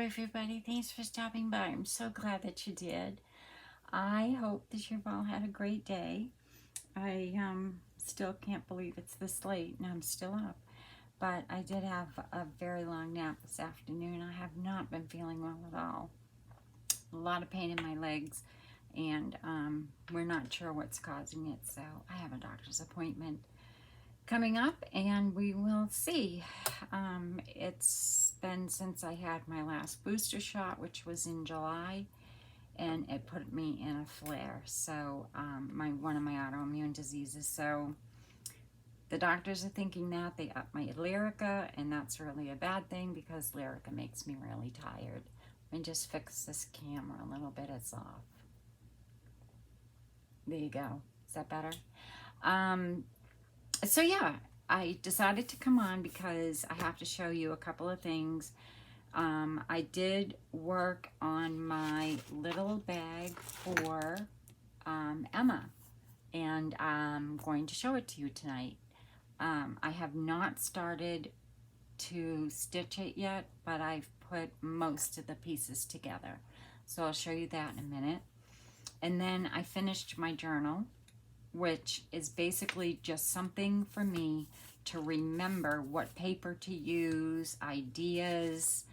everybody. Thanks for stopping by. I'm so glad that you did. I hope that you've all had a great day. I still can't believe it's this late and I'm still up. But I did have a very long nap this afternoon. I have not been feeling well at all. A lot of pain in my legs, and we're not sure what's causing it. So I have a doctor's appointment coming up and we will see. It's been since I had my last booster shot, which was in July, and it put me in a flare. So one of my autoimmune diseases. So the doctors are thinking that they upped my Lyrica, and that's really a bad thing because Lyrica makes me really tired. Let me just fix this camera a little bit. It's off. There you go. Is that better? So yeah, I decided to come on because I have to show you a couple of things. I did work on my little bag for Emma, and I'm going to show it to you tonight. I have not started to stitch it yet, but I've put most of the pieces together. So I'll show you that in a minute. And then I finished my journal, which is basically just something for me to remember what paper to use, ideas.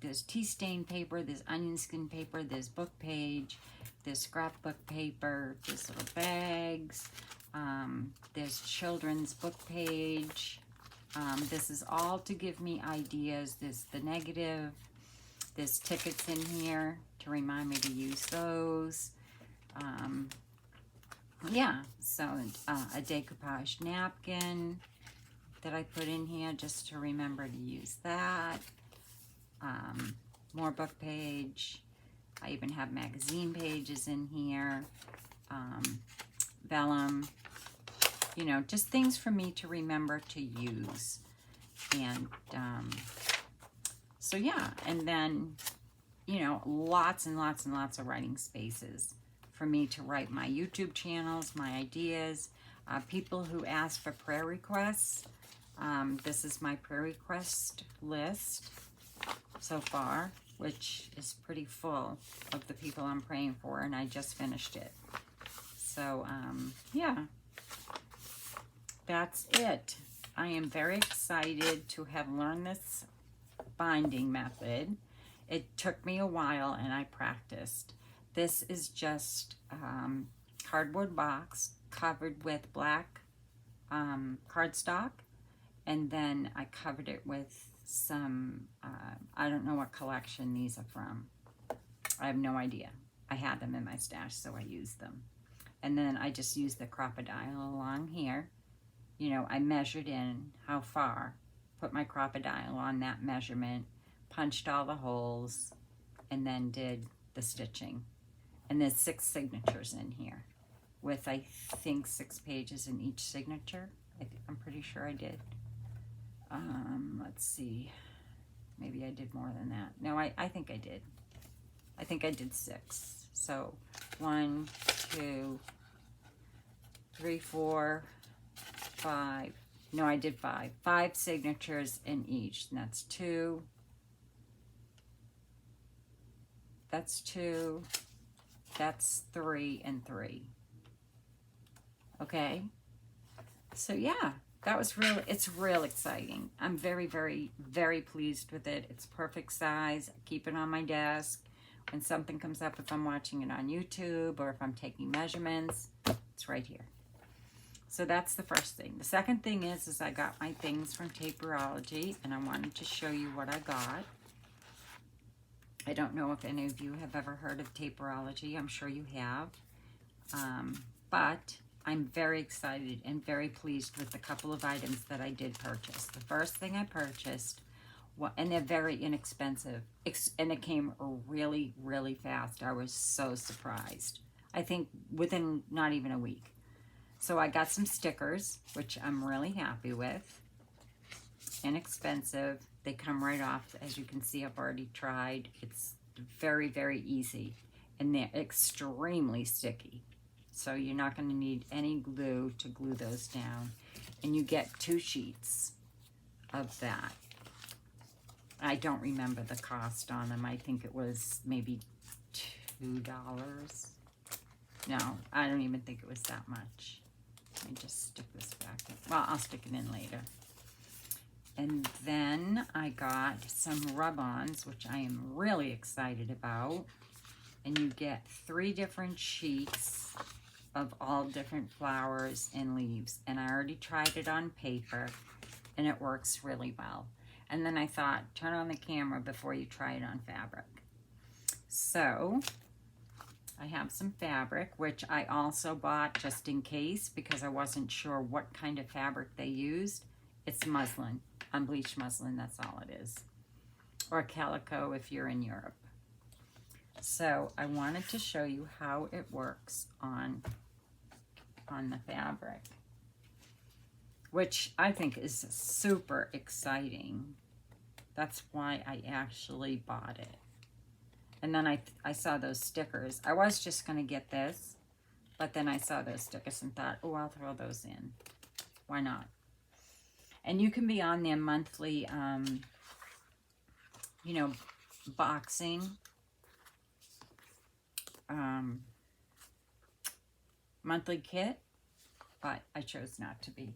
There's tea stain paper, there's onion skin paper, there's book page, there's scrapbook paper, there's little bags, there's children's book page. This is all to give me ideas. There's the negative, there's tickets in here to remind me to use those. Yeah, so a decoupage napkin that I put in here just to remember to use that. More book page. I even have magazine pages in here. Vellum. You know, just things for me to remember to use. And so yeah, and then, you know, lots and lots and lots of writing spaces for me to write my YouTube channels, my ideas, people who ask for prayer requests. This is my prayer request list so far, which is pretty full of the people I'm praying for, and I just finished it. So, yeah, that's it. I am very excited to have learned this binding method. It took me a while, and I practiced. This is just cardboard box covered with black cardstock, and then I covered it with some, I don't know what collection these are from. I have no idea. I had them in my stash, so I used them. And then I just used the crocodile along here. You know, I measured in how far, put my crocodile on that measurement, punched all the holes, and then did the stitching. And there's 6 signatures in here with, I think, 6 pages in each signature. I'm pretty sure I did. Let's see. Maybe I did more than that. No, I think I did. I think I did 6. So 1, 2, 3, 4, 5. No, I did 5. 5 signatures in each. And that's 2. That's 2. That's 3 and 3. Okay. So yeah, that was it's real exciting. I'm very, very, very pleased with it. It's perfect size. I keep it on my desk. When something comes up, if I'm watching it on YouTube or if I'm taking measurements, it's right here. So that's the first thing. The second thing is I got my things from Taperology, and I wanted to show you what I got. I don't know if any of you have ever heard of Taperology. I'm sure you have. But I'm very excited and very pleased with the couple of items that I did purchase. The first thing I purchased, and they're very inexpensive, and it came really, really fast. I was so surprised. I think within not even a week. So I got some stickers, which I'm really happy with. Inexpensive. They come right off. As you can see, I've already tried. It's very, very easy, and they're extremely sticky. So you're not going to need any glue to glue those down. And you get 2 sheets of that. I don't remember the cost on them. I think it was maybe $2. No, I don't even think it was that much. Let me just stick this back in. Well, I'll stick it in later. And then I got some rub-ons, which I am really excited about. And you get 3 different sheets of all different flowers and leaves. And I already tried it on paper, and it works really well. And then I thought, turn on the camera before you try it on fabric. So I have some fabric, which I also bought just in case because I wasn't sure what kind of fabric they used. It's muslin, unbleached muslin, that's all it is. Or calico if you're in Europe. So I wanted to show you how it works on the fabric, which I think is super exciting. That's why I actually bought it. And then I saw those stickers. I was just going to get this, but then I saw those stickers and thought, oh, I'll throw those in. Why not? And you can be on their monthly, you know, boxing. Monthly kit, but I chose not to be.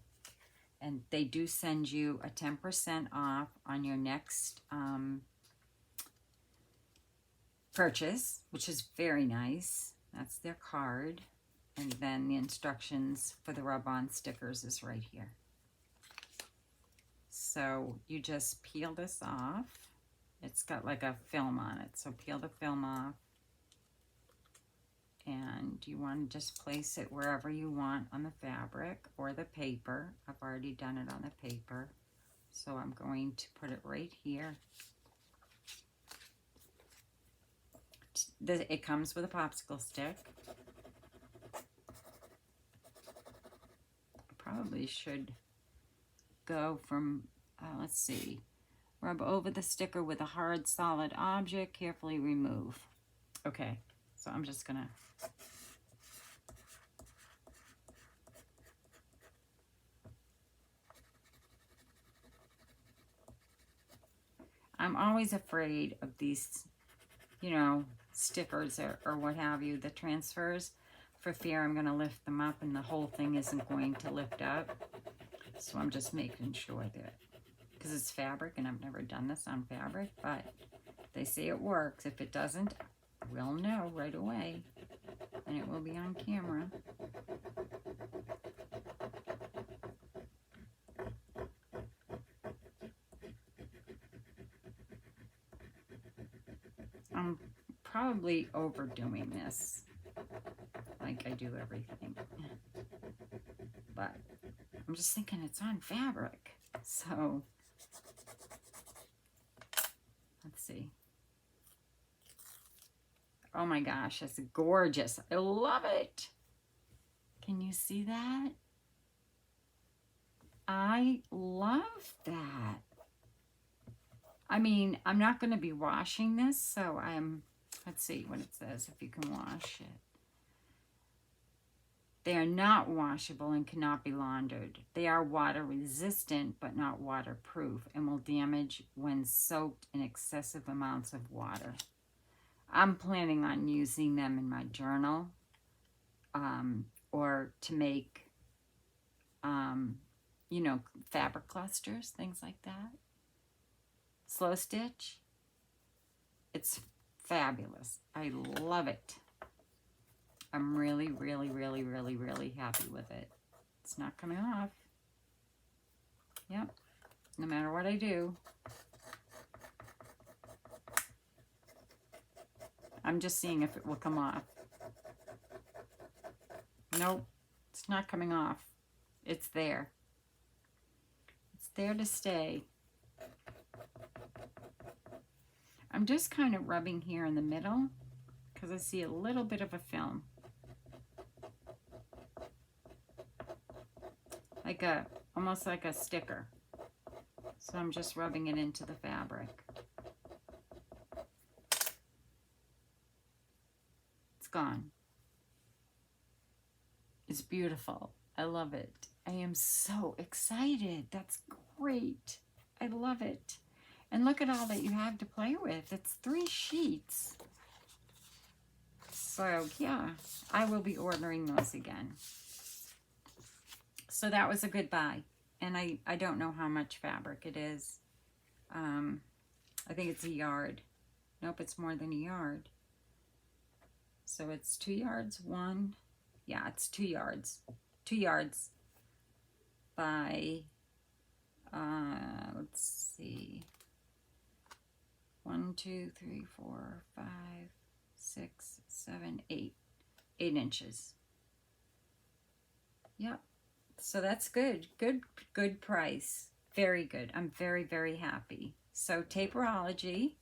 And they do send you a 10% off on your next purchase, which is very nice. That's their card. And then the instructions for the rub-on stickers is right here. So you just peel this off. It's got like a film on it. So peel the film off. And you want to just place it wherever you want on the fabric or the paper. I've already done it on the paper. So I'm going to put it right here. It comes with a popsicle stick. I probably should go from, let's see, rub over the sticker with a hard solid object, carefully remove. Okay, so I'm just gonna I'm always afraid of these, you know, stickers or what have you, the transfers, for fear I'm going to lift them up and the whole thing isn't going to lift up. So I'm just making sure that, because it's fabric and I've never done this on fabric, but they say it works. If it doesn't, we'll know right away and it will be on camera. I'm probably overdoing this, like I do everything, but I'm just thinking it's on fabric. So let's see. Oh my gosh, it's gorgeous. I love it. Can you see that? I love that. I mean, I'm not going to be washing this, so let's see what it says, if you can wash it. They are not washable and cannot be laundered. They are water resistant, but not waterproof, and will damage when soaked in excessive amounts of water. I'm planning on using them in my journal, or to make, you know, fabric clusters, things like that. Slow stitch. It's fabulous. I love it. I'm really, really, really, really, really happy with it. It's not coming off. Yep. No matter what I do. I'm just seeing if it will come off. Nope. It's not coming off. It's there. It's there to stay. I'm just kind of rubbing here in the middle because I see a little bit of a film. Like almost like a sticker. So I'm just rubbing it into the fabric. It's gone. It's beautiful. I love it. I am so excited. That's great. I love it. And look at all that you have to play with. It's 3 sheets. So yeah, I will be ordering those again. So that was a good buy. And I don't know how much fabric it is. I think it's a yard. Nope, it's more than a yard. So it's 2 yards, yeah, it's 2 yards. 2 yards by, let's see, 1, 2, 3, 4, 5, 6, 7, 8. 8 inches. Yep. So that's good. Good price. Very good. I'm very, very happy. So Taperology,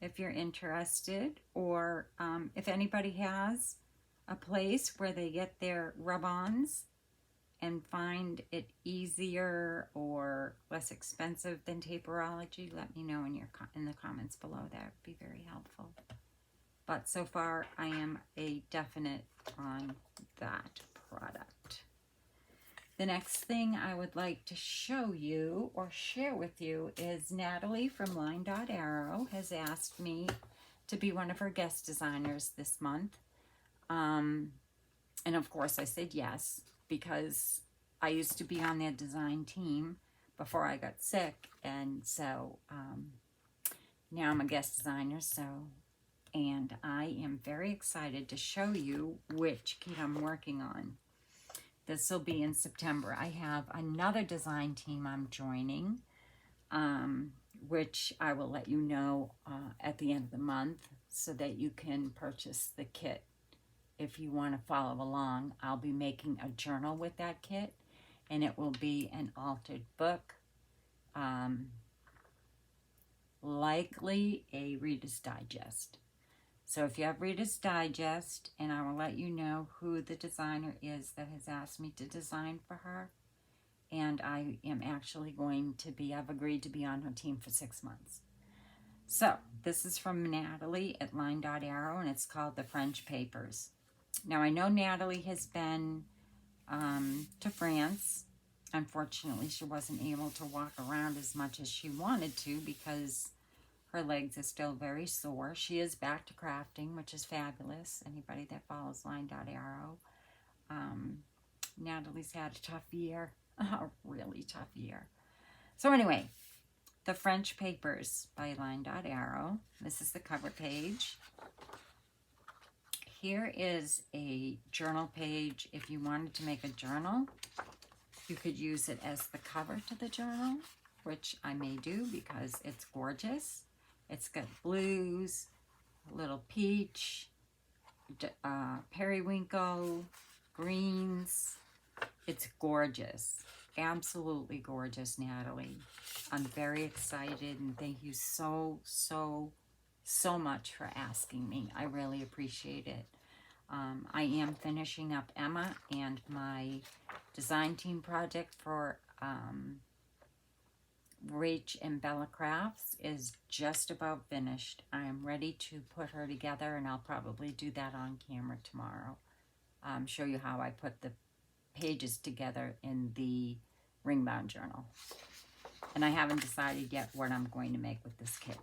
if you're interested, or if anybody has a place where they get their rub-ons and find it easier or less expensive than Taperology, let me know in the comments below. That would be very helpful. But so far, I am a definite on that product. The next thing I would like to show you or share with you is Natalie from Line Dot Arrow has asked me to be one of her guest designers this month. And of course I said yes, because I used to be on their design team before I got sick. And so now I'm a guest designer. And I am very excited to show you which kit I'm working on. This will be in September. I have another design team I'm joining, which I will let you know at the end of the month so that you can purchase the kit. If you want to follow along, I'll be making a journal with that kit, and it will be an altered book, likely a Reader's Digest. So if you have Reader's Digest, and I will let you know who the designer is that has asked me to design for her. And I am actually going to be, I've agreed to be on her team for 6 months. So this is from Natalie at Line Dot Arrow, and it's called The French Papers. Now I know Natalie has been to France. Unfortunately, she wasn't able to walk around as much as she wanted to because her legs are still very sore. She is back to crafting, which is fabulous. Anybody that follows Line Dot Arrow. Natalie's had a tough year, a really tough year. So anyway, The French Papers by Line Dot Arrow. This is the cover page. Here is a journal page. If you wanted to make a journal, you could use it as the cover to the journal, which I may do because it's gorgeous. It's got blues, a little peach, periwinkle, greens. It's gorgeous. Absolutely gorgeous, Natalie. I'm very excited, and thank you so much for asking me. I really appreciate it. I am finishing up Emma and my design team project for Rach and Bella Crafts is just about finished. I am ready to put her together, and I'll probably do that on camera tomorrow. Show you how I put the pages together in the ring-bound journal. And I haven't decided yet what I'm going to make with this kit.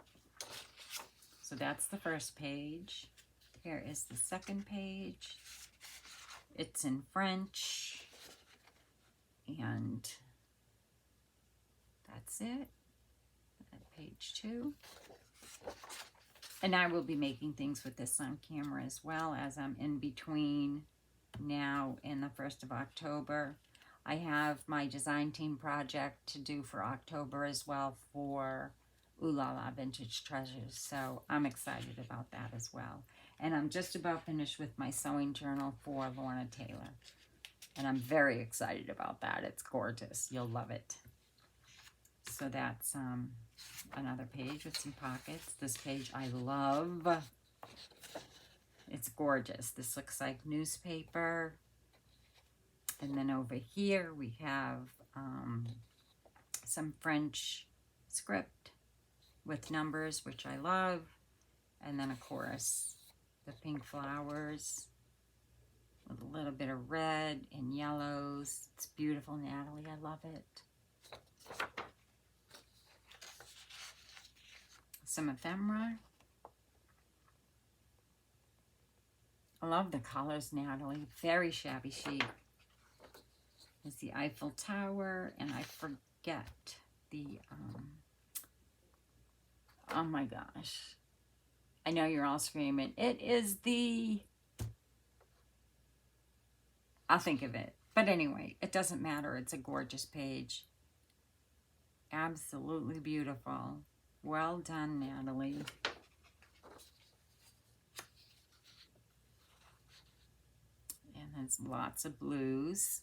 So that's the first page. Here is the second page. It's in French. And that's it. Page 2. And I will be making things with this on camera as well, as I'm in between now and the 1st of October. I have my design team project to do for October as well for Ooh La La Vintage Treasures. So I'm excited about that as well. And I'm just about finished with my sewing journal for Lorna Taylor. And I'm very excited about that. It's gorgeous. You'll love it. So that's another page with some pockets. This page I love. It's gorgeous. This looks like newspaper. And then over here we have some French script with numbers, which I love. And then, of course, the pink flowers with a little bit of red and yellows. It's beautiful, Natalie. I love it. some ephemera. I love the colors, Natalie. Very shabby chic. There's the Eiffel Tower, and I forget the, oh my gosh. I know you're all screaming. It is the, I'll think of it. But anyway, it doesn't matter. It's a gorgeous page. Absolutely beautiful. Well done, Natalie. And there's lots of blues.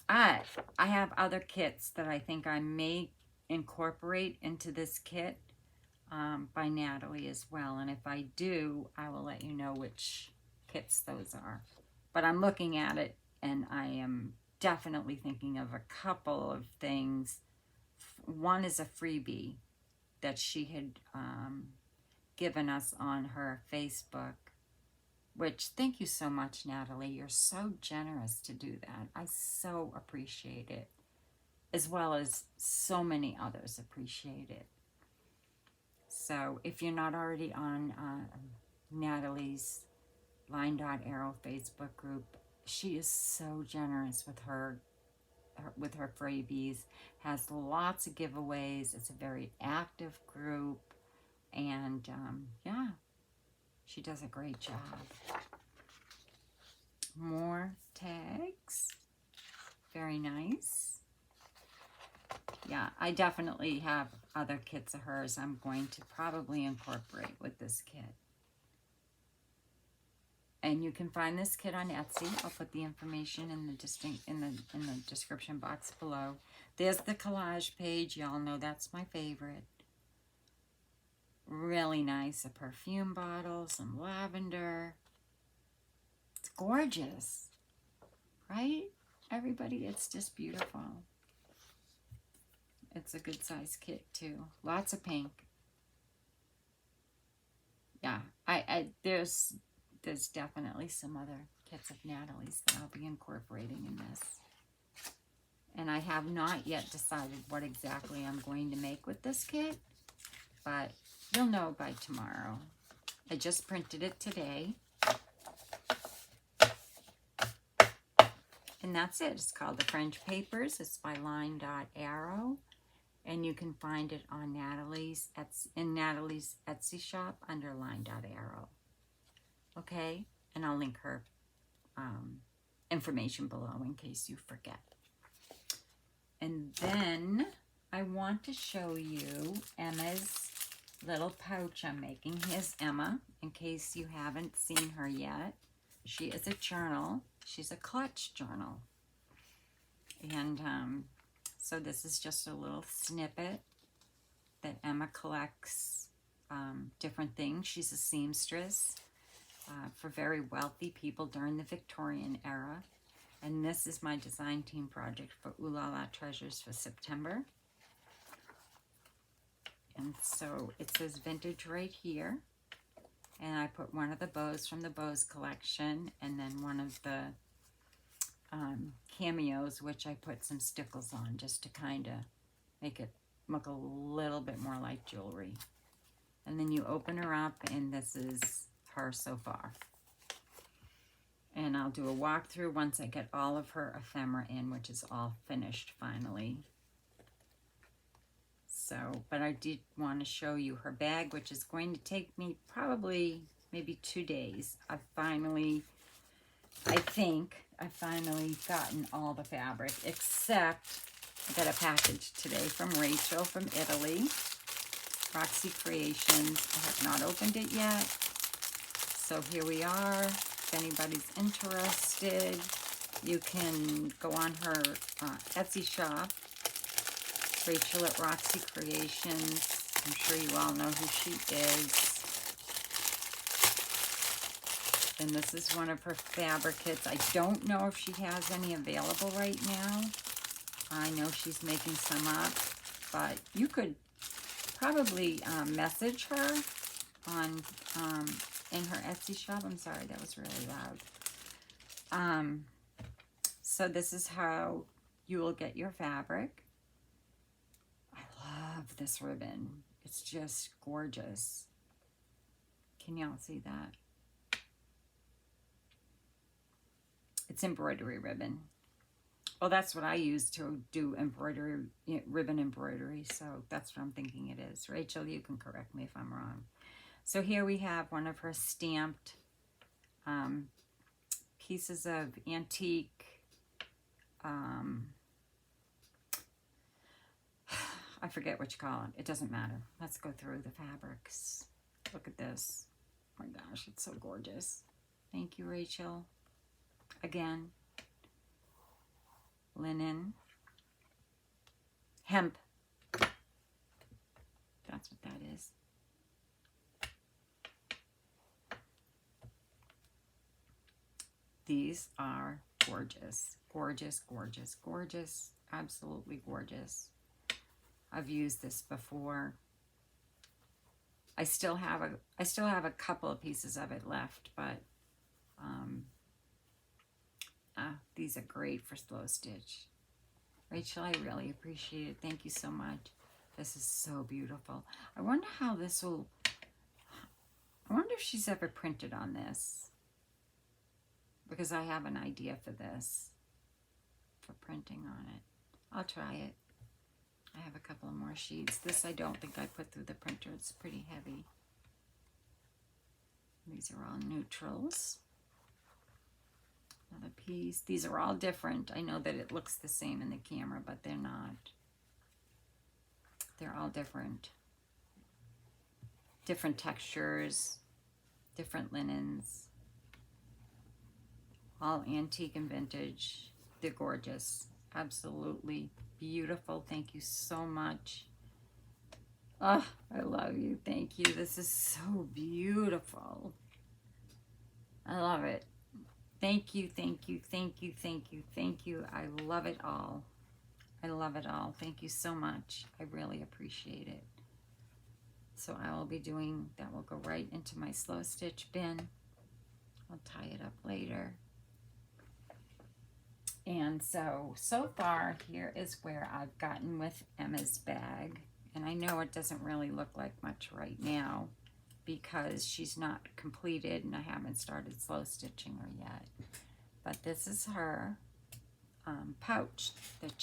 I have other kits that I think I may incorporate into this kit by Nathalie as well. And if I do, I will let you know which kits those are. But I'm looking at it, and I am definitely thinking of a couple of things. One is a freebie that she had given us on her Facebook, which, thank you so much, Nathalie. You're so generous to do that. I so appreciate it, as well as so many others appreciate it. So if you're not already on Nathalie's Line Dot Arrow Facebook group, she is so generous with her freebies, has lots of giveaways. It's a very active group, and yeah, she does a great job. More tags. Very nice. Yeah, I definitely have other kits of hers I'm going to probably incorporate with this kit. And you can find this kit on Etsy. I'll put the information in the description box below. There's the collage page. Y'all know that's my favorite. Really nice. A perfume bottle, some lavender. It's gorgeous, right? Everybody, it's just beautiful. It's a good size kit too. Lots of pink. Yeah, there's definitely some other kits of Nathalie's that I'll be incorporating in this. And I have not yet decided what exactly I'm going to make with this kit, but you'll know by tomorrow. I just printed it today. And that's it. It's called The French Papers. It's by Line Dot Arrow. And you can find it on Nathalie's Etsy shop under Line Dot Arrow. Okay? And I'll link her information below in case you forget. And then I want to show you Emma's little pouch I'm making. Here's Emma, in case you haven't seen her yet. She is a journal. She's a clutch journal. And so this is just a little snippet that Emma collects different things. She's a seamstress for very wealthy people during the Victorian era. And this is my design team project for Ooh La La Treasures for September. And so it says vintage right here. And I put one of the bows from the bows collection, and then one of the cameos, which I put some stickles on just to kind of make it look a little bit more like jewelry. And then you open her up, and this is her so far. And I'll do a walkthrough once I get all of her ephemera in, which is all finished finally. So, but I did want to show you her bag, which is going to take me probably maybe 2 days. I think I've finally gotten all the fabric, except I got a package today from Rachel from Italy, Roxy Creations. I have not opened it yet. So here we are. If anybody's interested, you can go on her Etsy shop, Rachel at Roxy Creations. I'm sure you all know who she is. And this is one of her fabric kits. I don't know if she has any available right now. I know she's making some up, but you could probably message her on in her Etsy shop. I'm sorry, that was really loud. So this is how you will get your fabric. I love this ribbon. It's just gorgeous. Can y'all see that? It's embroidery ribbon. Well, that's what I use to do embroidery, ribbon embroidery. So that's what I'm thinking it is. Rachel, you can correct me if I'm wrong. So here we have one of her stamped pieces of antique, I forget what you call it. It doesn't matter. Let's go through the fabrics. Look at this. Oh my gosh, it's so gorgeous. Thank you, Rachel. Again, linen, hemp. That's what that is. These are gorgeous, gorgeous, gorgeous, gorgeous, absolutely gorgeous. I've used this before. I still have a couple of pieces of it left, but these are great for slow stitch. Rachel, I really appreciate it. Thank you so much. This is so beautiful. I wonder how this will, I wonder if she's ever printed on this, because I have an idea for this, for printing on it. I'll try it. I have a couple of more sheets. This I don't think I put through the printer. It's pretty heavy. These are all neutrals. Another piece. These are all different. I know that it looks the same in the camera, but they're not. They're all different. Different textures, different linens. All antique and vintage. They're gorgeous. Absolutely beautiful. Thank you so much. Oh, I love you. Thank you. This is so beautiful. I love it. Thank you, thank you, thank you, thank you, thank you. I love it all. I love it all. Thank you so much. I really appreciate it. So I will be doing, that will go right into my slow stitch bin. I'll tie it up later. And so far here is where I've gotten with Emma's bag. And I know it doesn't really look like much right now because she's not completed and I haven't started slow stitching her yet. But this is her pouch that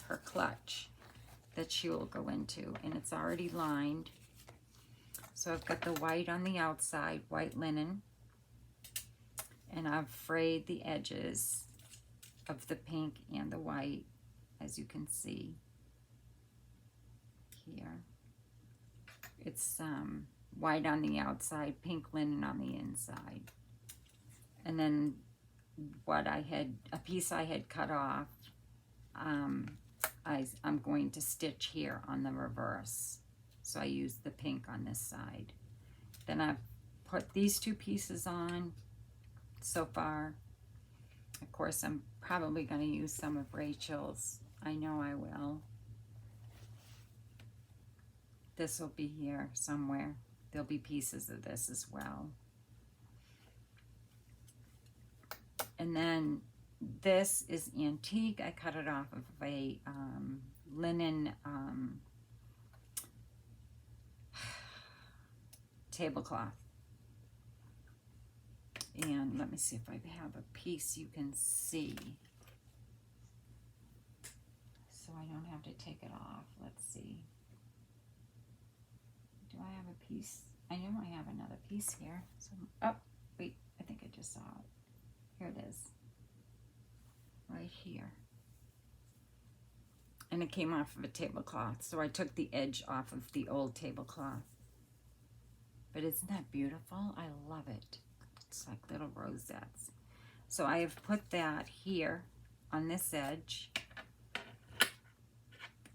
her clutch that she will go into, and it's already lined. So I've got the white on the outside, white linen, and I've frayed the edges of the pink and the white, as you can see here. It's white on the outside, pink linen on the inside. And then a piece I had cut off, I'm going to stitch here on the reverse. So I used the pink on this side. Then I've put these two pieces on so far. Of course, I'm probably going to use some of Rachel's. I know I will. This will be here somewhere. There'll be pieces of this as well. And then this is antique. I cut it off of a linen tablecloth. And let me see if I have a piece you can see, so I don't have to take it off. Let's see. Do I have a piece? I know I have another piece here. So, oh, wait, I think I just saw it. Here it is. Right here. And it came off of a tablecloth, so I took the edge off of the old tablecloth. But isn't that beautiful? I love it. It's like little rosettes. So I have put that here on this edge.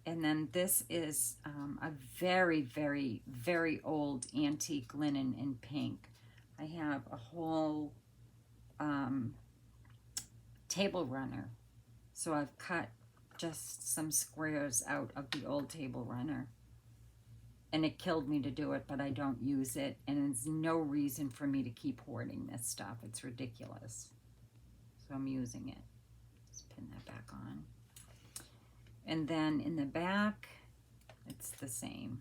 And then this is a very, very, very old antique linen in pink. I have a whole table runner. So I've cut just some squares out of the old table runner. And it killed me to do it, but I don't use it. And there's no reason for me to keep hoarding this stuff. It's ridiculous. So I'm using it. Let's pin that back on. And then in the back, It's the same.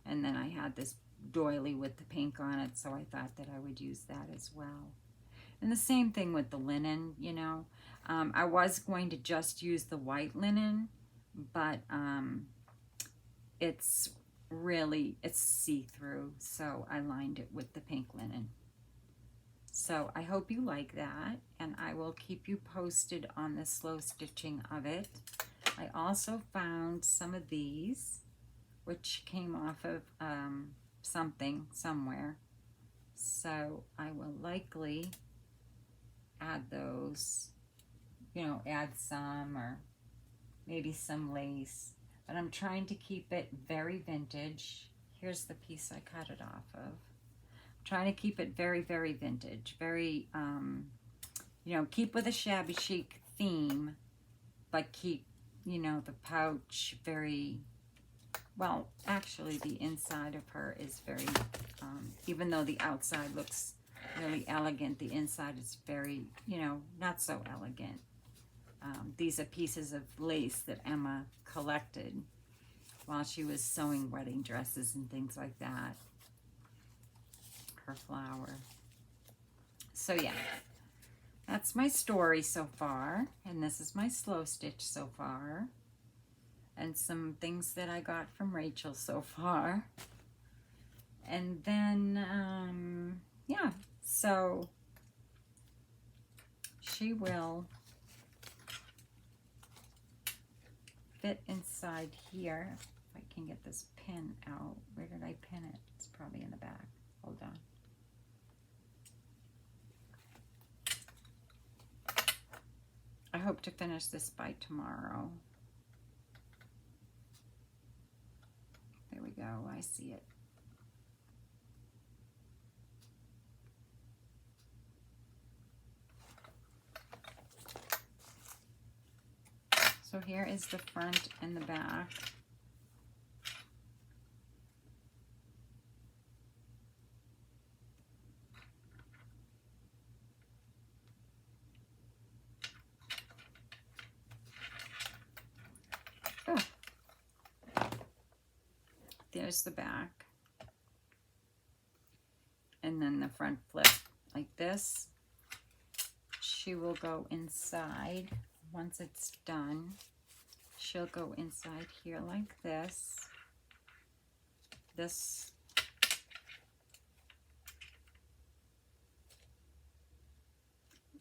And then I had this doily with the pink on it, so I thought that I would use that as well. And the same thing with the linen, you know. I was going to just use the white linen, but it's see-through, so I lined it with the pink linen. So I hope you like that, and I will keep you posted on the slow stitching of it. I also found some of these, which came off of something somewhere. So I will likely add those, you know, add some, or maybe some lace. But I'm trying to keep it very vintage. Here's the piece I cut it off of. Trying to keep it very, very vintage, very, you know, keep with a shabby chic theme, but keep, you know, the pouch very, well, actually the inside of her is very, even though the outside looks really elegant, the inside is very, you know, not so elegant. These are pieces of lace that Emma collected while she was sewing wedding dresses and things like that. Her flower. So yeah, that's my story so far, and this is my slow stitch so far, and some things that I got from Rachel so far. And then yeah, so she will fit inside here. If I can get this pin out. Where did I pin it? It's probably in the back. Hold on. I hope to finish this by tomorrow. There we go, I see it. So here is the front and the back. Oh. There's the back. And then the front flip like this. She will go inside. Once it's done, she'll go inside here like this. This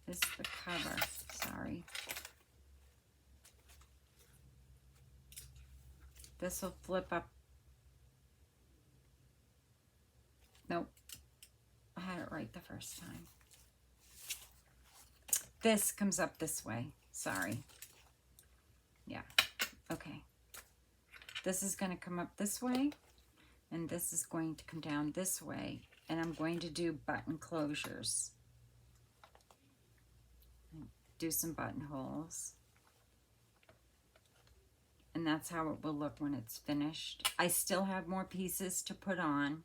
is the cover, sorry. This will flip up. Nope, I had it right the first time. This comes up this way, sorry. Yeah, okay. This is going to come up this way, and this is going to come down this way, and I'm going to do button closures. Do some buttonholes. And that's how it will look when it's finished. I still have more pieces to put on,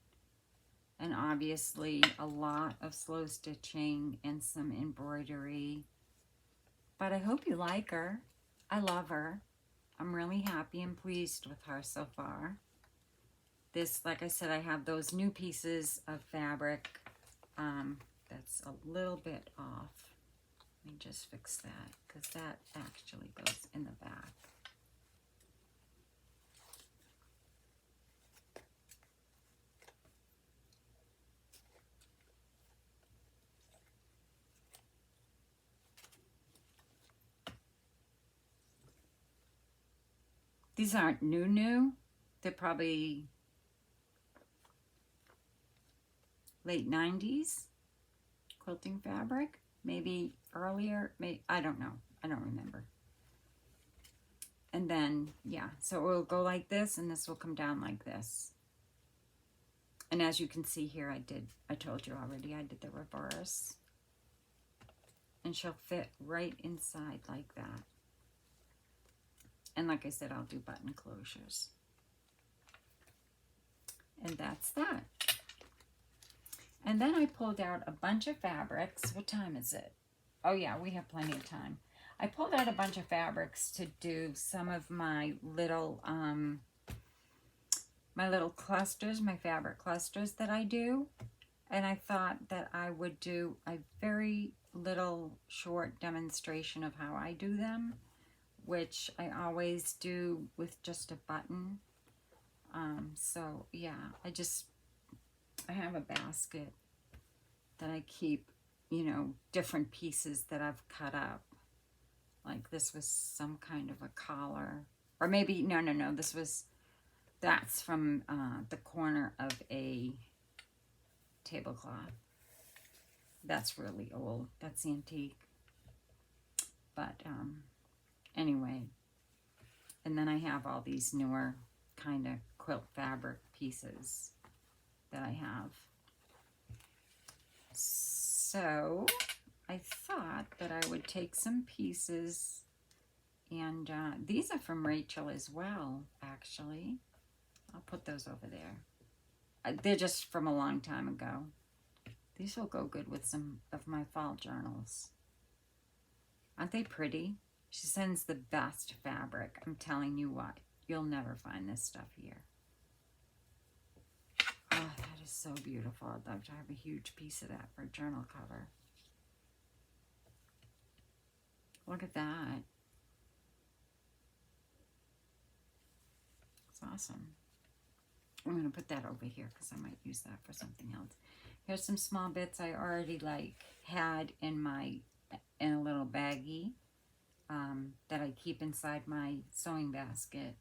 and obviously a lot of slow stitching and some embroidery. But I hope you like her. I love her. I'm really happy and pleased with her so far. This, like I said, I have those new pieces of fabric that's a little bit off. Let me just fix that, because that actually goes in the back. These aren't new. They're probably late 90s quilting fabric. Maybe earlier. I don't know. I don't remember. And then, yeah. So it will go like this, and this will come down like this. And as you can see here, I told you already, I did the reverse. And she'll fit right inside like that. And like I said, I'll do button closures. And that's that. And then I pulled out a bunch of fabrics. What time is it? Oh yeah, we have plenty of time. I pulled out a bunch of fabrics to do some of my little my little clusters, my fabric clusters that I do. And I thought that I would do a very little short demonstration of how I do them, which I always do with just a button. So yeah, I have a basket that I keep, you know, different pieces that I've cut up. Like this was some kind of a collar, or maybe, no, that's from the corner of a tablecloth. That's really old. That's antique. But anyway, and then I have all these newer kind of quilt fabric pieces that I have. So I thought that I would take some pieces, and these are from Rachel as well, actually. I'll put those over there. They're just from a long time ago. These will go good with some of my fall journals. Aren't they pretty? She sends the best fabric. I'm telling you what, you'll never find this stuff here. Oh, that is so beautiful. I'd love to have a huge piece of that for a journal cover. Look at that. It's awesome. I'm going to put that over here because I might use that for something else. Here's some small bits I already had in a little baggie that I keep inside my sewing basket.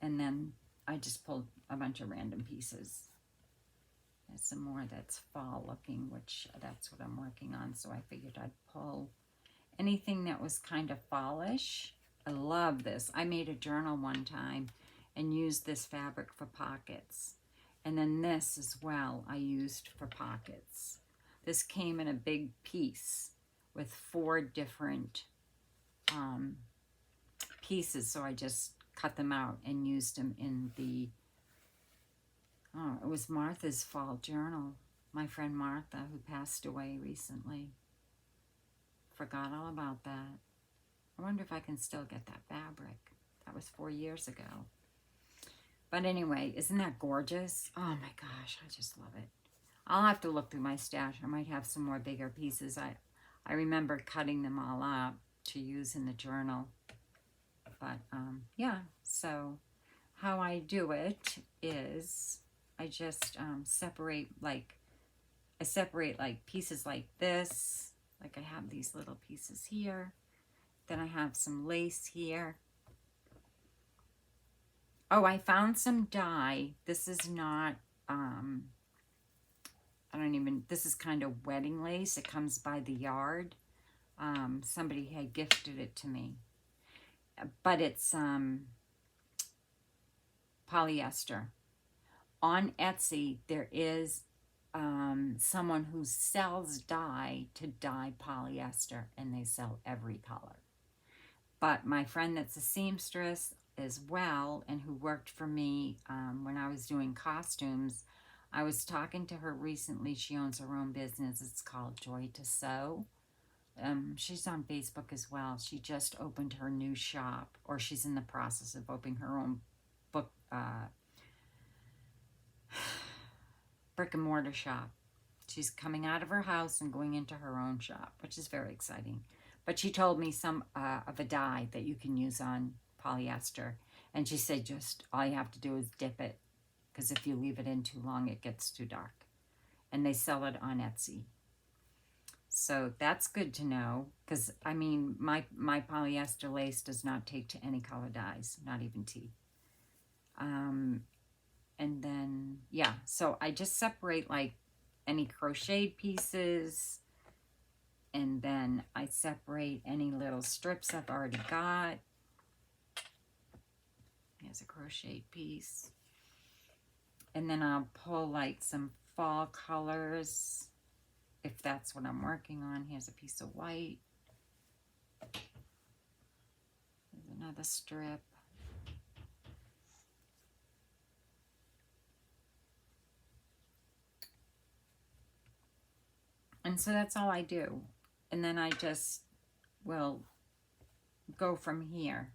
And then I just pulled a bunch of random pieces. There's some more that's fall looking, which that's what I'm working on. So I figured I'd pull anything that was kind of fallish. I love this. I made a journal one time and used this fabric for pockets. And then this as well I used for pockets. This came in a big piece with 4 different pieces. So I just cut them out and used them in the, it was Martha's fall journal. My friend Martha, who passed away recently. Forgot all about that. I wonder if I can still get that fabric. That was 4 years ago. But anyway, isn't that gorgeous? Oh my gosh, I just love it. I'll have to look through my stash. I might have some more bigger pieces. I remember cutting them all up to use in the journal. But yeah, so how I do it is I just separate like pieces like this. Like I have these little pieces here. Then I have some lace here. Oh, I found some dye. This is not, this is kind of wedding lace. It comes by the yard. Somebody had gifted it to me. But it's polyester. On Etsy, there is someone who sells dye to dye polyester, and they sell every color. But my friend that's a seamstress as well, and who worked for me when I was doing costumes, I was talking to her recently. She owns her own business. It's called Joy to Sew. She's on Facebook as well. She just opened her new shop, or she's in the process of opening her own brick and mortar shop. She's coming out of her house and going into her own shop, which is very exciting. But she told me some of a dye that you can use on polyester. And she said just all you have to do is dip it, because if you leave it in too long, it gets too dark. And they sell it on Etsy. So that's good to know, because I mean, my polyester lace does not take to any color dyes, not even tea. And then, yeah, so I just separate like any crocheted pieces, and then I separate any little strips I've already got. Here's a crocheted piece. And then I'll pull like some fall colors, if that's what I'm working on. Here's a piece of white. There's another strip. And so that's all I do. And then I just will go from here.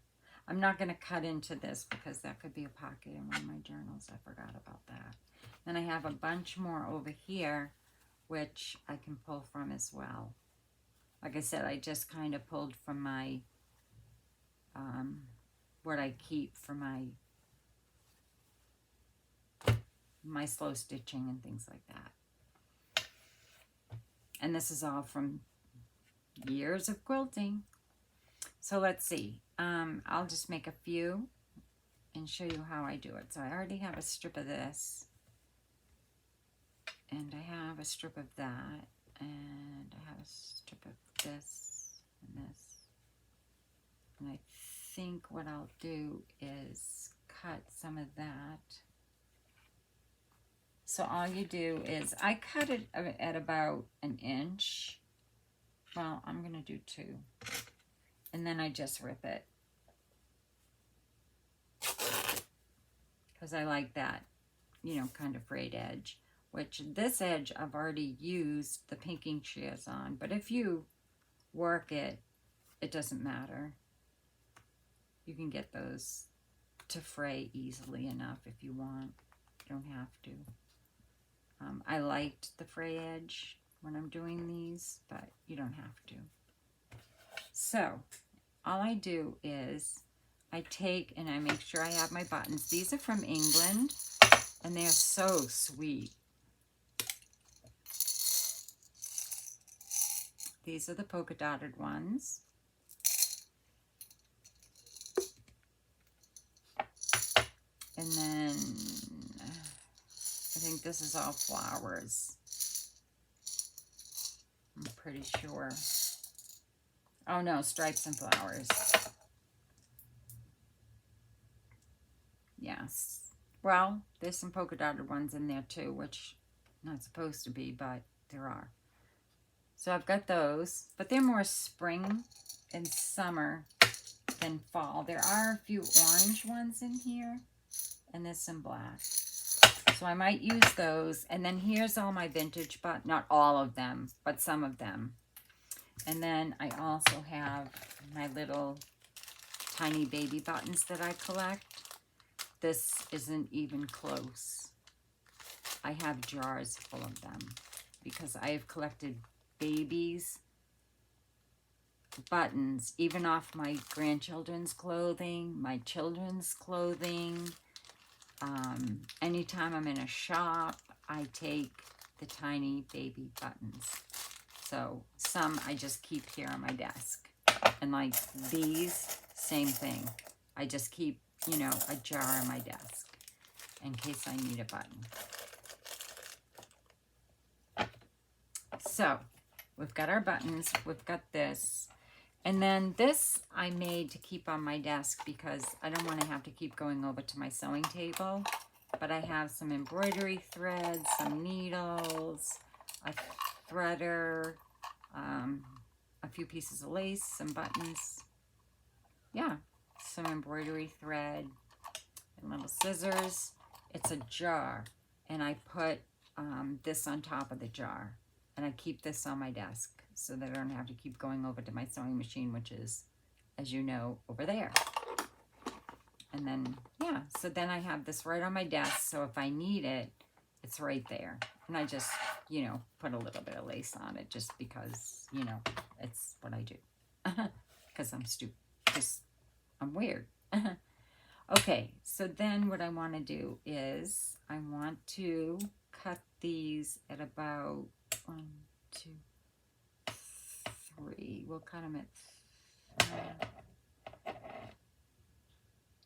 I'm not going to cut into this because that could be a pocket in one of my journals. I forgot about that. Then I have a bunch more over here, which I can pull from as well. Like I said, I just kind of pulled from my, what I keep for my slow stitching and things like that. And this is all from years of quilting. So let's see. I'll just make a few and show you how I do it. So I already have a strip of this, and I have a strip of that, and I have a strip of this and this. And I think what I'll do is cut some of that. So all you do is, I cut it at about an inch. Well, I'm going to do 2. And then I just rip it. Because I like that, you know, kind of frayed edge. Which this edge I've already used the pinking shears on. But if you work it, it doesn't matter. You can get those to fray easily enough if you want. You don't have to. I liked the fray edge when I'm doing these, but you don't have to. So all I do is I take and I make sure I have my buttons. These are from England, and they're so sweet. These are the polka dotted ones. And then I think this is all flowers. I'm pretty sure. Oh no, stripes and flowers. Yes. Well, there's some polka dotted ones in there too, which not supposed to be, but there are. So I've got those, but they're more spring and summer than fall. There are a few orange ones in here, and there's some black. So I might use those. And then here's all my vintage, but not all of them, but some of them. And then I also have my little tiny baby buttons that I collect. This isn't even close. I have jars full of them because I have collected babies buttons, even off my grandchildren's clothing, my children's clothing. Anytime I'm in a shop, I take the tiny baby buttons. So some I just keep here on my desk. And like these, same thing. I just keep, you know, a jar on my desk in case I need a button. So we've got our buttons, we've got this. And then this I made to keep on my desk because I don't want to have to keep going over to my sewing table. But I have some embroidery threads, some needles, a threader, a few pieces of lace, some buttons. Yeah, some embroidery thread and little scissors. It's a jar, and I put this on top of the jar. And I keep this on my desk so that I don't have to keep going over to my sewing machine, which is, as you know, over there. And then, yeah, so then I have this right on my desk. So if I need it, it's right there. And I just, you know, put a little bit of lace on it just because, you know, it's what I do. Because I'm stupid. Because I'm weird. Okay, so then what I want to do is I want to cut these at about 1, 2, 3. We'll cut them at 3.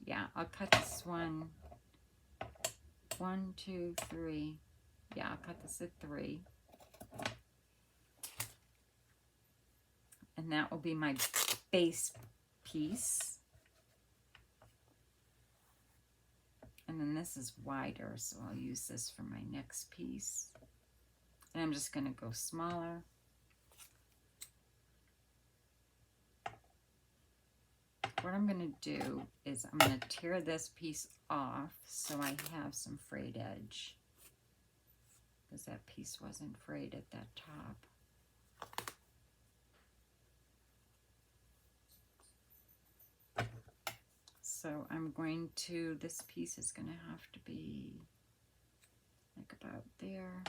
Yeah, I'll cut this one. 1, 2, 3. Yeah, I'll cut this at 3. And that will be my base piece. And then this is wider, so I'll use this for my next piece. And I'm just going to go smaller. What I'm going to do is I'm going to tear this piece off so I have some frayed edge. Because that piece wasn't frayed at that top. So I'm going to, this piece is going to have to be like about there.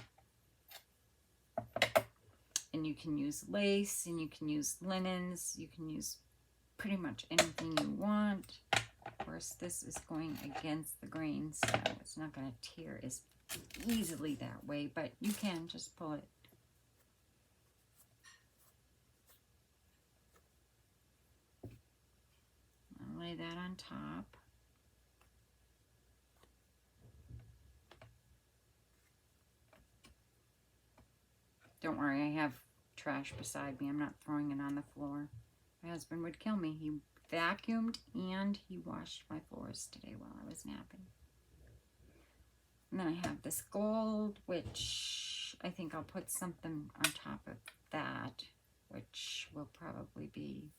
And you can use lace, and you can use linens, you can use pretty much anything you want. Of course, this is going against the grain, so it's not going to tear as easily that way, but you can just pull it. I'll lay that on top. Don't worry, I have trash beside me. I'm not throwing it on the floor. My husband would kill me. He vacuumed and he washed my floors today while I was napping. And then I have this gold, which I think I'll put something on top of that, which will probably be,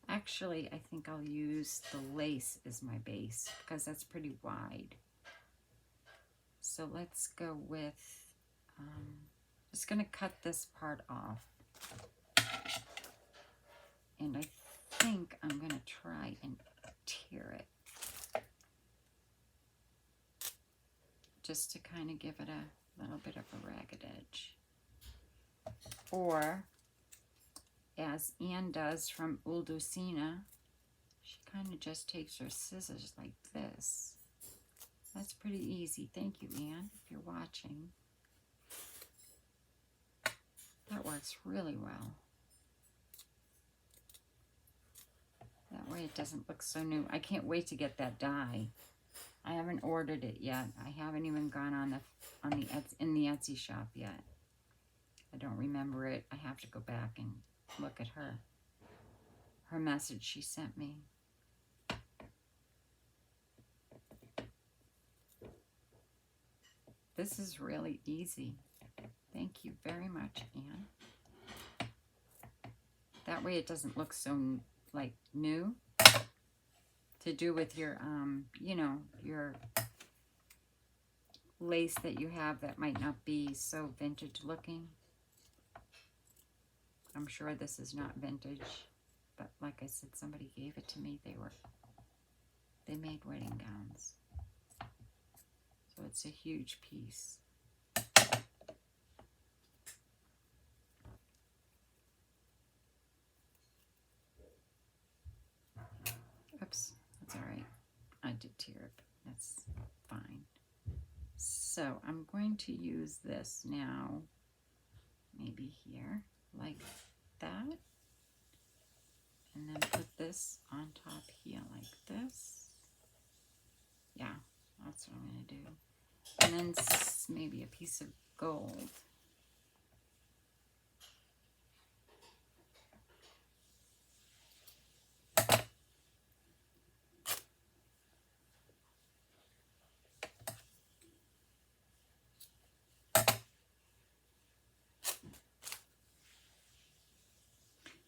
actually, I think I'll use the lace as my base because that's pretty wide. So let's go with, just going to cut this part off. And I think I'm going to try and tear it. Just to kind of give it a little bit of a ragged edge. Or, as Anne does from Uldusina, she kind of just takes her scissors like this. That's pretty easy. Thank you, Anne, if you're watching. That works really well. That way it doesn't look so new. I can't wait to get that die. I haven't ordered it yet. I haven't even gone in the Etsy shop yet. I don't remember it. I have to go back and look at her message she sent me. This is really easy. Thank you very much, Anne. That way it doesn't look so like new. To do with your, you know, your lace that you have that might not be so vintage looking. I'm sure this is not vintage, but like I said, somebody gave it to me. They made wedding gowns. So it's a huge piece. Oops, that's all right. I did tear it, but that's fine. So I'm going to use this now, maybe here, like that. And then put this on top here like this. Yeah, that's what I'm going to do. And then maybe a piece of gold.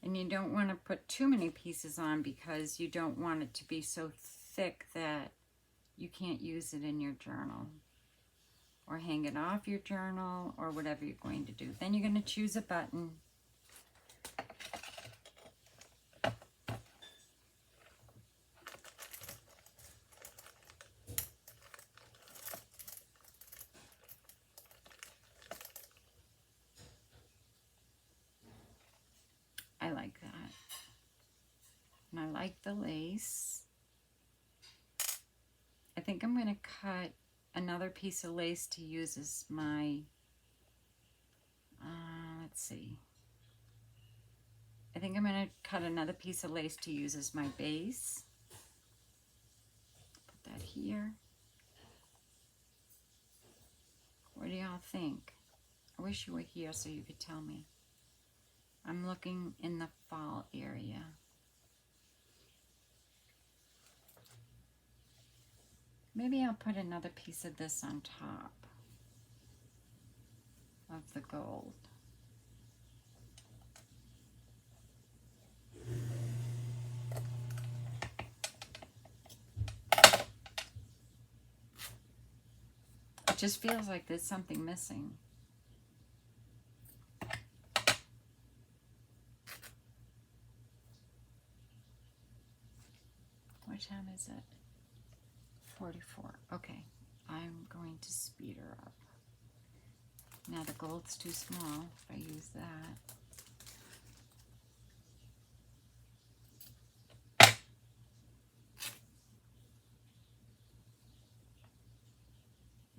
And you don't want to put too many pieces on because you don't want it to be so thick that you can't use it in your journal or hang it off your journal or whatever you're going to do. Then you're going to choose a button. I like that. And I like the lace. I think I'm going to cut another piece of lace to use as my, let's see. I think I'm going to cut another piece of lace to use as my base. Put that here. What do y'all think? I wish you were here so you could tell me. I'm looking in the fall area. Maybe I'll put another piece of this on top of the gold. It just feels like there's something missing. What What time is it? 44. Okay, I'm going to speed her up. Now the gold's too small if I use that.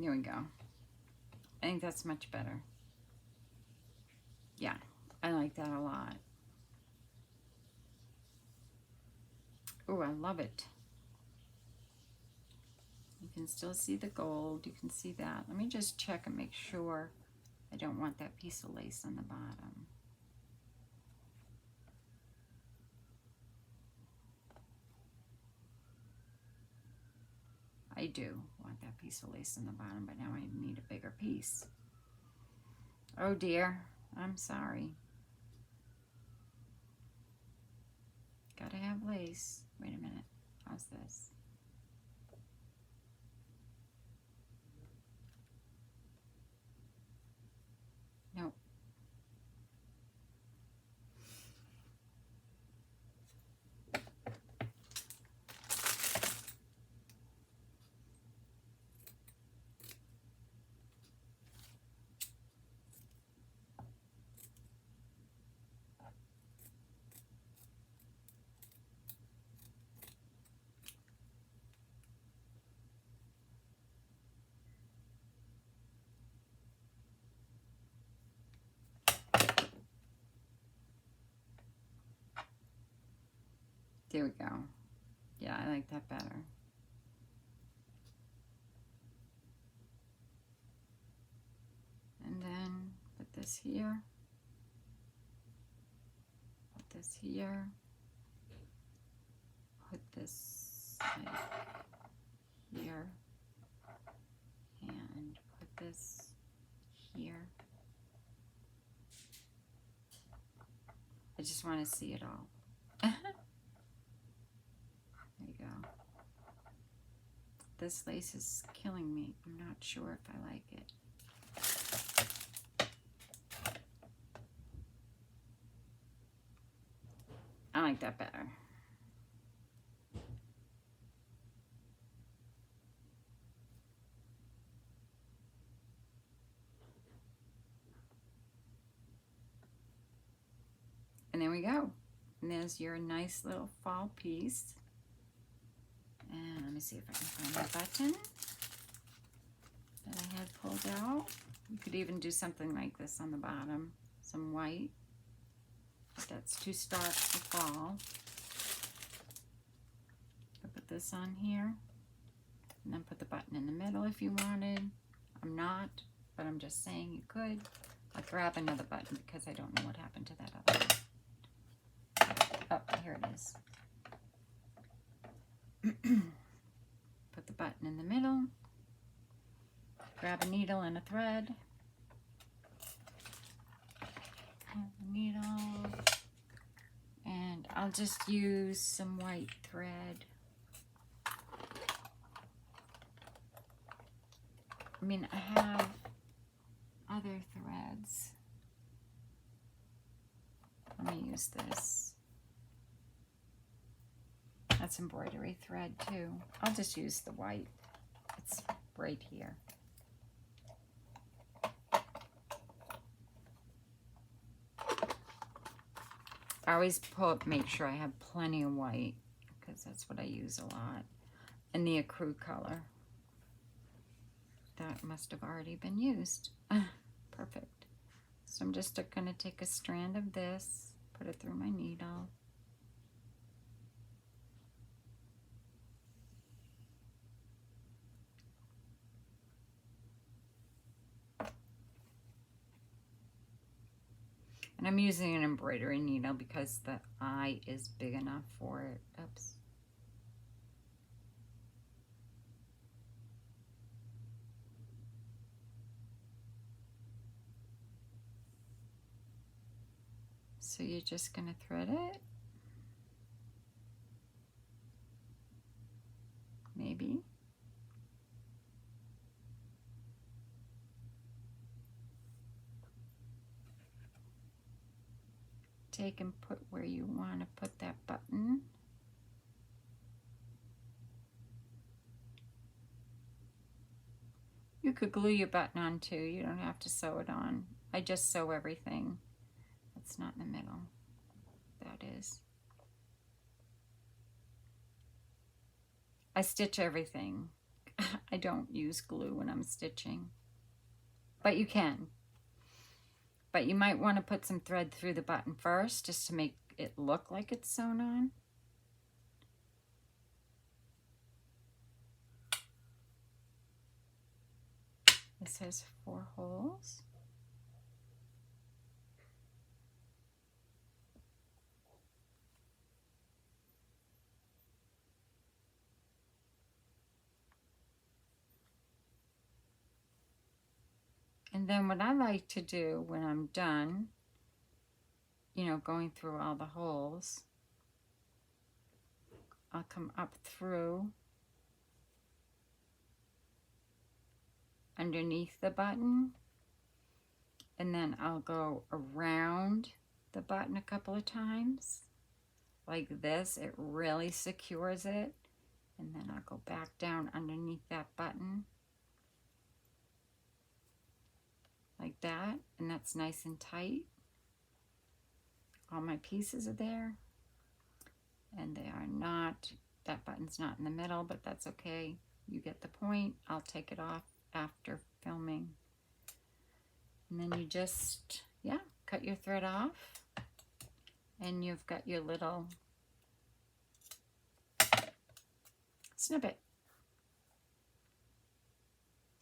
There we go. I think that's much better. Yeah, I like that a lot. Oh, I love it. You can still see the gold. You can see that. Let me just check and make sure I don't want that piece of lace on the bottom. I do want that piece of lace on the bottom, but now I need a bigger piece. Oh dear, I'm sorry. Gotta have lace. Wait a minute, how's this? Nope. There we go. Yeah, I like that better. And then put this here. Put this here. Put this here. And put this here. I just want to see it all. There you go. This lace is killing me. I'm not sure if I like it. I like that better. And there we go. And there's your nice little fall piece. And let me see if I can find my button that I had pulled out. You could even do something like this on the bottom, some white. But that's too stark to fall. I'll put this on here. And then put the button in the middle if you wanted. I'm not, but I'm just saying you could. I'll grab another button because I don't know what happened to that other one. Oh, here it is. Put the button in the middle. Grab a needle and a thread. Needle. And I'll just use some white thread. I mean, I have other threads. Let me use this. That's embroidery thread too. I'll just use the white. It's right here. I always make sure I have plenty of white because that's what I use a lot. And the accru color. That must have already been used. Perfect. So I'm just going to take a strand of this, put it through my needle. And I'm using an embroidery needle because the eye is big enough for it. Oops. So you're just going to thread it. Maybe. Take and put where you want to put that button. You could glue your button on too. You don't have to sew it on. I just sew everything. It's not in the middle. That is. I stitch everything. I don't use glue when I'm stitching. But you can. But you might want to put some thread through the button first just to make it look like it's sewn on. This has 4 holes. And then what I like to do when I'm done, you know, going through all the holes, I'll come up through underneath the button, and then I'll go around the button a couple of times like this. It really secures it. And then I'll go back down underneath that button like that, and that's nice and tight. All my pieces are there, and they are not, that button's not in the middle, but that's okay. You get the point. I'll take it off after filming. And then you just, yeah, cut your thread off, and you've got your little snippet.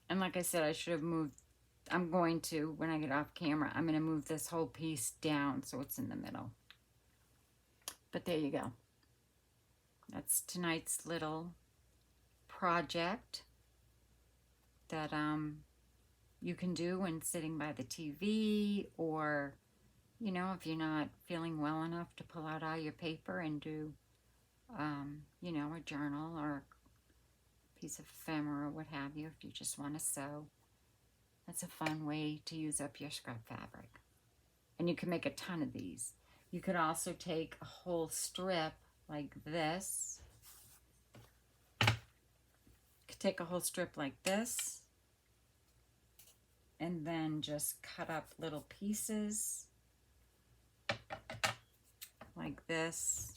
And like I said, I should have moved, I'm going to, when I get off camera, I'm going to move this whole piece down so it's in the middle. But there you go. That's tonight's little project that you can do when sitting by the TV, or, you know, if you're not feeling well enough to pull out all your paper and do, you know, a journal or a piece of ephemera or what have you, if you just want to sew. That's a fun way to use up your scrap fabric. And you can make a ton of these. You could also take a whole strip like this. You could take a whole strip like this and then just cut up little pieces like this.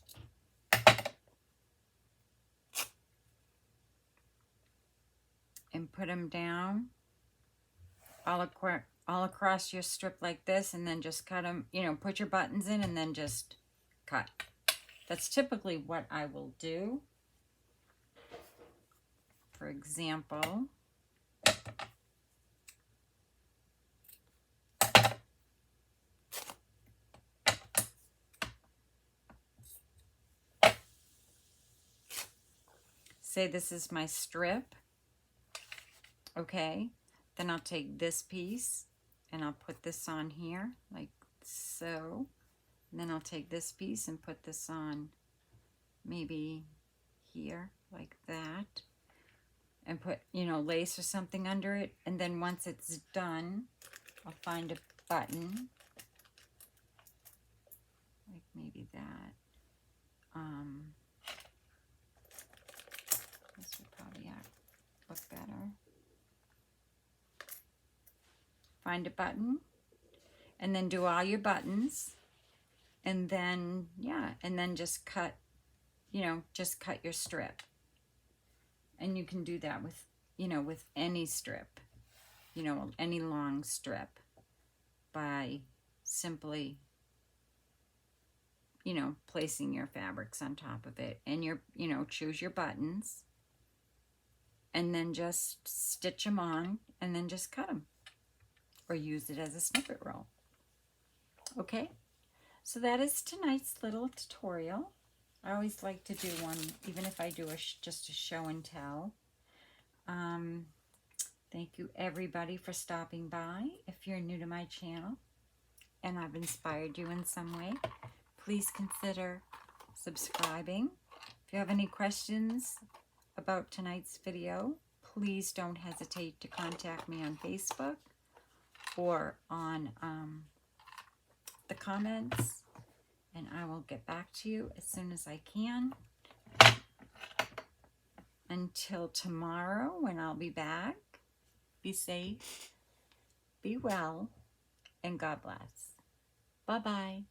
And put them down all across your strip like this, and then just cut them, you know, put your buttons in and then just cut. That's typically what I will do. For example, say this is my strip, okay? Then I'll take this piece and I'll put this on here like so. And then I'll take this piece and put this on maybe here like that. And put, you know, lace or something under it. And then once it's done, I'll find a button. Like maybe that. This would probably look better. Find a button, and then do all your buttons, and then, yeah, and then just cut, you know, just cut your strip. And you can do that with, you know, with any strip, you know, any long strip, by simply, you know, placing your fabrics on top of it. And you know, choose your buttons, and then just stitch them on, and then just cut them. Or use it as a snippet roll. Okay, so that is tonight's little tutorial. I always like to do one, even if I do just a show and tell. Thank you everybody for stopping by. If you're new to my channel and I've inspired you in some way, please consider subscribing. If you have any questions about tonight's video, please don't hesitate to contact me on Facebook or on the comments, and I will get back to you as soon as I can. Until tomorrow, when I'll be back, be safe, be well, and God bless. Bye-bye.